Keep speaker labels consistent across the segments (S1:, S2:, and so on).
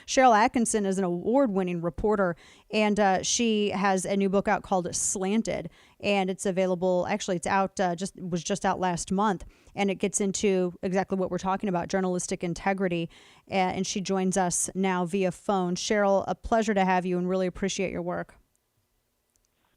S1: Sharyl Attkisson is an award-winning reporter, and she has a new book out called Slanted, and it's available. Actually, it's out. Was just out last month, and it gets into exactly what we're talking about: journalistic integrity. And she joins us now via phone. Sharyl, a pleasure to have you, and really appreciate your work.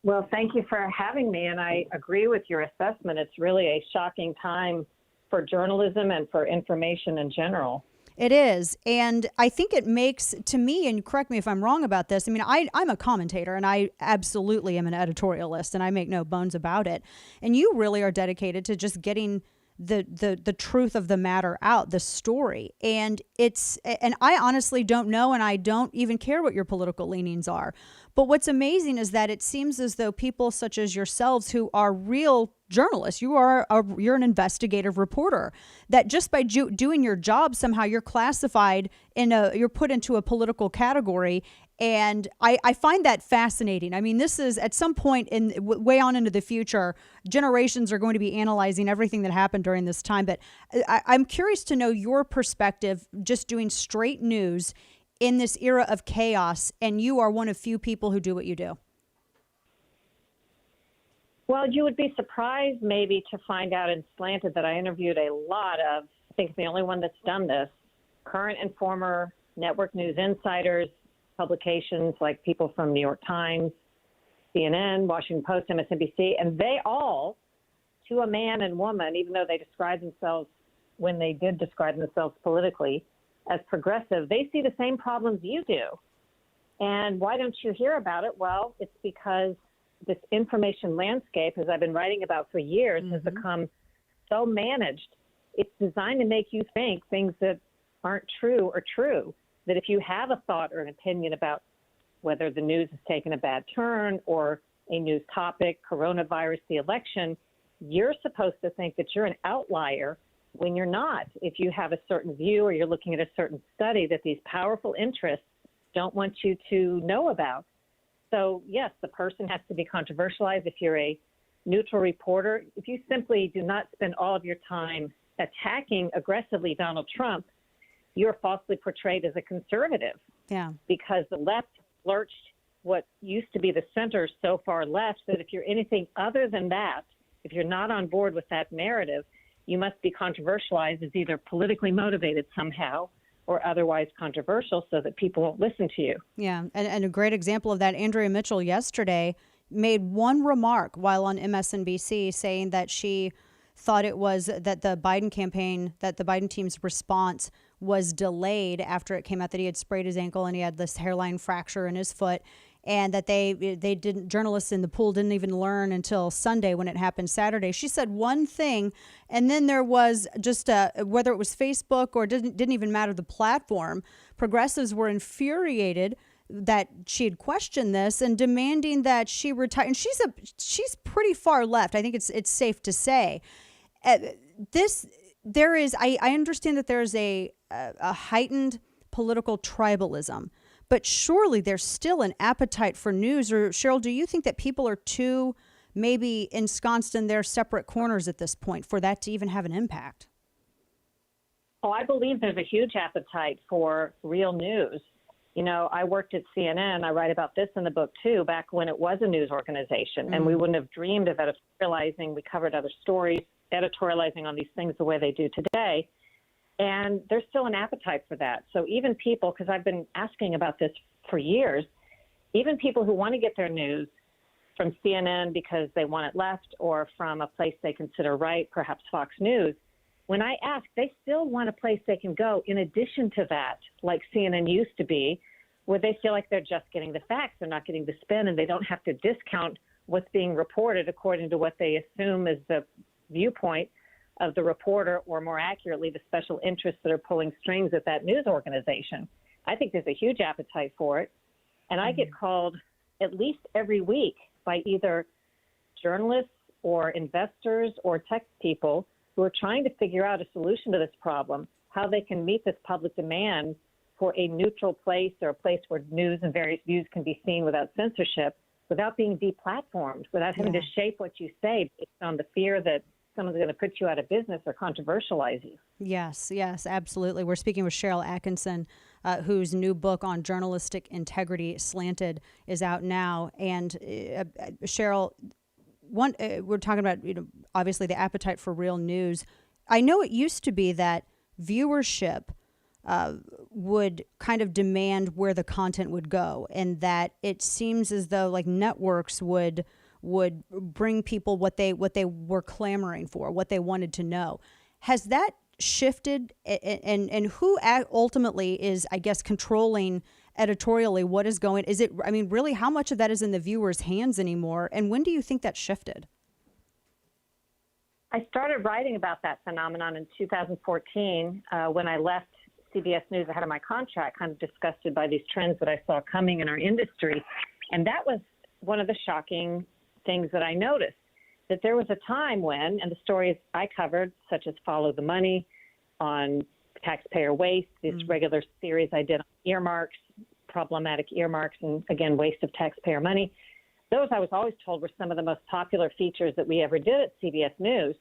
S2: Well, thank you for having me, and I agree with your assessment. It's really a shocking time for journalism and for information in general.
S1: It is. And I think it makes, to me, and correct me if I'm wrong about this, I mean, I'm a commentator, and I absolutely am an editorialist, and I make no bones about it. And you really are dedicated to just getting the truth of the matter out, the story. And I honestly don't know, and I don't even care what your political leanings are. But what's amazing is that it seems as though people such as yourselves, who are real journalists, you're an investigative reporter, that just by doing your job, somehow you're classified you're put into a political category. And I find that fascinating. I mean, this is at some point way on into the future, generations are going to be analyzing everything that happened during this time. But I'm curious to know your perspective, just doing straight news in this era of chaos. And you are one of few people who do what you do.
S2: Well, you would be surprised maybe to find out in Slanted that I interviewed a lot of, I think the only one that's done this, current and former network news insiders, publications like people from New York Times, CNN, Washington Post, MSNBC, and they all, to a man and woman, even though they describe themselves, when they did describe themselves politically as progressive, they see the same problems you do. And why don't you hear about it? Well, it's because this information landscape, as I've been writing about for years, has become so managed. It's designed to make you think things that aren't true are true, that if you have a thought or an opinion about whether the news has taken a bad turn or a news topic, coronavirus, the election, you're supposed to think that you're an outlier when you're not. If you have a certain view or you're looking at a certain study that these powerful interests don't want you to know about. So, yes, the person has to be controversialized. If you're a neutral reporter, if you simply do not spend all of your time attacking aggressively Donald Trump, you're falsely portrayed as a conservative.
S1: Yeah.
S2: Because the left lurched what used to be the center so far left that if you're anything other than that, if you're not on board with that narrative, you must be controversialized as either politically motivated somehow or otherwise controversial so that people won't listen to you.
S1: Yeah, and a great example of that, Andrea Mitchell yesterday made one remark while on MSNBC saying that she thought it was that the Biden campaign, that the Biden team's response was delayed after it came out that he had sprayed his ankle and he had this hairline fracture in his foot, and that they didn't, journalists in the pool didn't even learn until Sunday when it happened Saturday. She said one thing, and then there was just whether it was Facebook or didn't even matter the platform, progressives were infuriated that she had questioned this and demanding that she retire. And she's pretty far left. I think it's safe to say. I understand that there's a heightened political tribalism, but surely there's still an appetite for news. Or Sharyl, do you think that people are too maybe ensconced in their separate corners at this point for that to even have an impact?
S2: Oh, I believe there's a huge appetite for real news. You know, I worked at CNN. I write about this in the book, too, back when it was a news organization. And we wouldn't have dreamed of editorializing. We covered other stories, editorializing on these things the way they do today. And there's still an appetite for that. So even people, because I've been asking about this for years, even people who want to get their news from CNN because they want it left or from a place they consider right, perhaps Fox News, when I ask, they still want a place they can go in addition to that, like CNN used to be, where they feel like they're just getting the facts, they're not getting the spin, and they don't have to discount what's being reported according to what they assume is the viewpoint of the reporter, or more accurately, the special interests that are pulling strings at that news organization. I think there's a huge appetite for it. And I get called at least every week by either journalists or investors or tech people who are trying to figure out a solution to this problem, how they can meet this public demand for a neutral place or a place where news and various views can be seen without censorship, without being deplatformed, without having to shape what you say based on the fear that someone's going to put you out of business or controversialize you.
S1: Yes, absolutely. We're speaking with Sharyl Attkisson, whose new book on journalistic integrity, Slanted, is out now. And Sharyl, we're talking about, obviously the appetite for real news. I know it used to be that viewership would kind of demand where the content would go, and that it seems as though like networks would bring people what they were clamoring for, what they wanted to know. Has that shifted, and who ultimately is, I guess, controlling editorially what is going? Is it, I mean, really, how much of that is in the viewer's hands anymore? And when do you think that shifted?
S2: I started writing about that phenomenon in 2014 when I left CBS News ahead of my contract, kind of disgusted by these trends that I saw coming in our industry. And that was one of the shocking things that I noticed, that there was a time when, and the stories I covered, such as Follow the Money, on taxpayer waste, these regular series I did on earmarks, problematic earmarks, and again, waste of taxpayer money, those I was always told were some of the most popular features that we ever did at CBS News,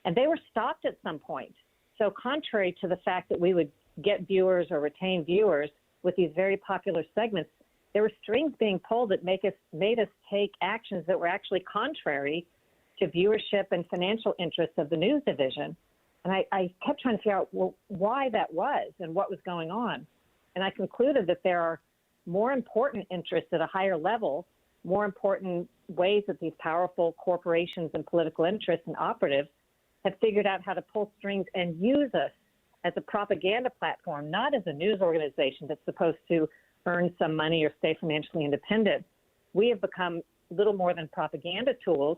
S2: and they were stopped at some point. So contrary to the fact that we would get viewers or retain viewers with these very popular segments, there were strings being pulled that made us take actions that were actually contrary to viewership and financial interests of the news division. And I kept trying to figure out, well, why that was and what was going on. And I concluded that there are more important interests at a higher level, more important ways that these powerful corporations and political interests and operatives have figured out how to pull strings and use us as a propaganda platform, not as a news organization that's supposed to earn some money or stay financially independent. We have become little more than propaganda tools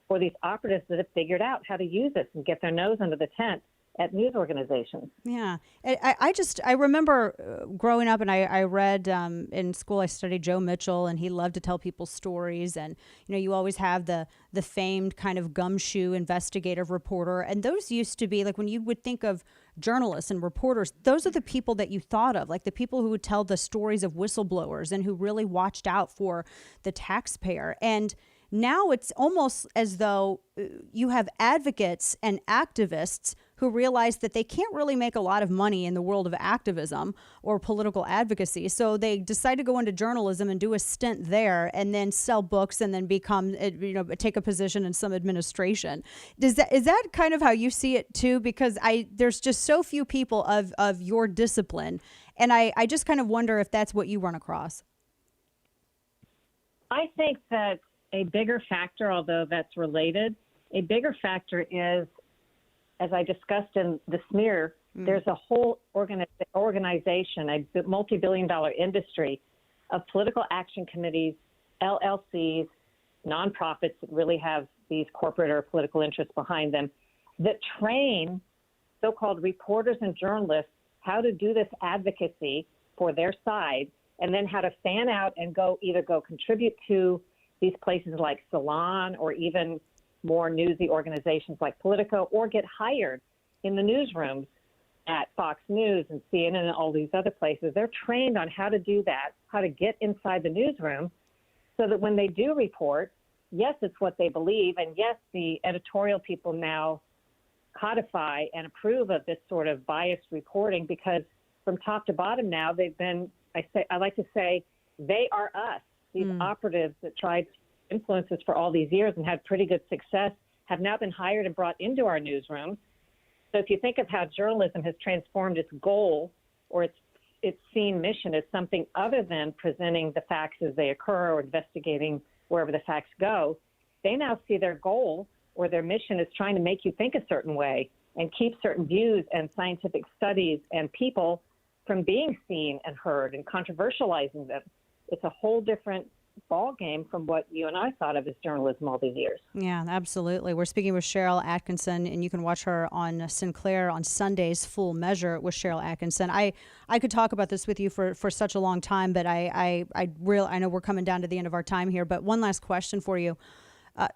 S2: for these operatives that have figured out how to use us and get their nose under the tent at news organizations.
S1: Yeah. I remember growing up, and I read in school, I studied Joe Mitchell, and he loved to tell people stories. And, you always have the famed kind of gumshoe investigative reporter. And those used to be like, when you would think of journalists and reporters, those are the people that you thought of, like the people who would tell the stories of whistleblowers and who really watched out for the taxpayer. And now it's almost as though you have advocates and activists who realize that they can't really make a lot of money in the world of activism or political advocacy. So they decide to go into journalism and do a stint there and then sell books and then become, take a position in some administration. Is that kind of how you see it too? Because there's just so few people of your discipline. And I just kind of wonder if that's what you run across.
S2: I think that a bigger factor, although that's related, a bigger factor is, as I discussed in the smear, there's a whole organization, a multi-billion-dollar industry of political action committees, LLCs, nonprofits that really have these corporate or political interests behind them, that train so-called reporters and journalists how to do this advocacy for their side, and then how to fan out and either go contribute to these places like Salon, or even more newsy organizations like Politico, or get hired in the newsrooms at Fox News and CNN and all these other places. They're trained on how to do that, how to get inside the newsroom, so that when they do report, yes, it's what they believe, and yes, the editorial people now codify and approve of this sort of biased reporting, because from top to bottom now, they've been, I like to say, they are us. These operatives that tried to influence us for all these years and had pretty good success have now been hired and brought into our newsroom. So if you think of how journalism has transformed its goal or its seen mission as something other than presenting the facts as they occur or investigating wherever the facts go, they now see their goal or their mission is trying to make you think a certain way and keep certain views and scientific studies and people from being seen and heard and controversializing them. It's a whole different ball game from what you and I thought of as journalism all these years.
S1: Yeah, absolutely. We're speaking with Sharyl Attkisson, and you can watch her on Sinclair on Sundays, Full Measure with Sharyl Attkisson. I could talk about this with you for such a long time, but I know we're coming down to the end of our time here, but one last question for you.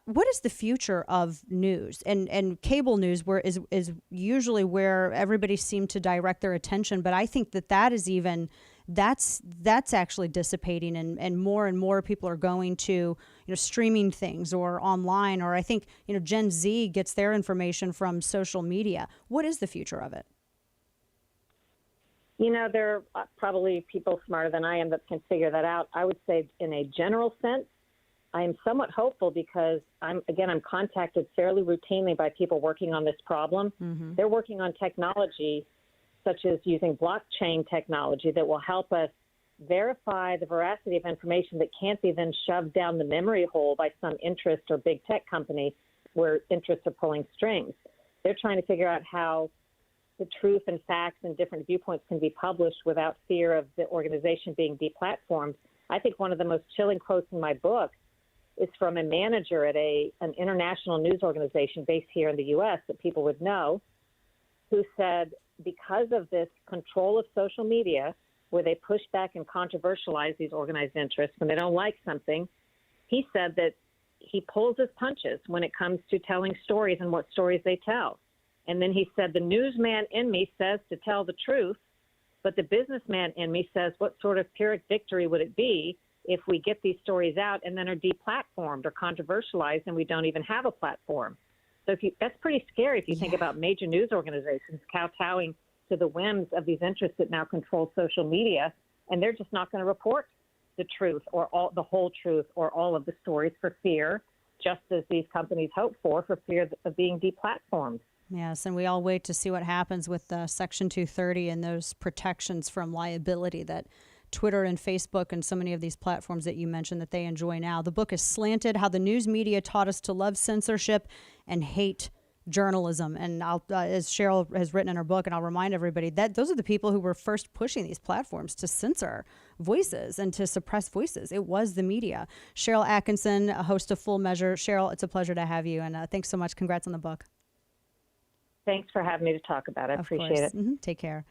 S1: What is the future of news and cable news, where is usually where everybody seemed to direct their attention, but I think that is even that's actually dissipating, and more people are going to streaming things or online, or I think Gen Z gets their information from social media. What is the future of it?
S2: There are probably people smarter than I am that can figure that out. I would say in a general sense, I am somewhat hopeful because I'm contacted fairly routinely by people working on this problem.
S1: Mm-hmm.
S2: They're working on technology such as using blockchain technology that will help us verify the veracity of information that can't be then shoved down the memory hole by some interest or big tech company where interests are pulling strings. They're trying to figure out how the truth and facts and different viewpoints can be published without fear of the organization being deplatformed. I think one of the most chilling quotes in my book is from a manager at an international news organization based here in the U.S. that people would know, who said because of this control of social media, where they push back and controversialize these organized interests when they don't like something, he said that he pulls his punches when it comes to telling stories and what stories they tell. And then he said, the newsman in me says to tell the truth, but the businessman in me says, what sort of Pyrrhic victory would it be if we get these stories out and then are deplatformed or controversialized and we don't even have a platform? So that's pretty scary if you think about major news organizations kowtowing to the whims of these interests that now control social media, and they're just not going to report the truth or the whole truth or all of the stories for fear, just as these companies hope for fear of being deplatformed.
S1: Yes, and we all wait to see what happens with Section 230 and those protections from liability that Twitter and Facebook and so many of these platforms that you mentioned that they enjoy now. The book is Slanted: How the News Media Taught Us to Love Censorship and Hate Journalism. And as Sharyl has written in her book, and I'll remind everybody that those are the people who were first pushing these platforms to censor voices and to suppress voices. It was the media. Sharyl Attkisson, a host of Full Measure. Sharyl, it's a pleasure to have you, and thanks so much. Congrats on the book.
S2: Thanks for having me to talk about it. I appreciate it.
S1: Mm-hmm. Take care.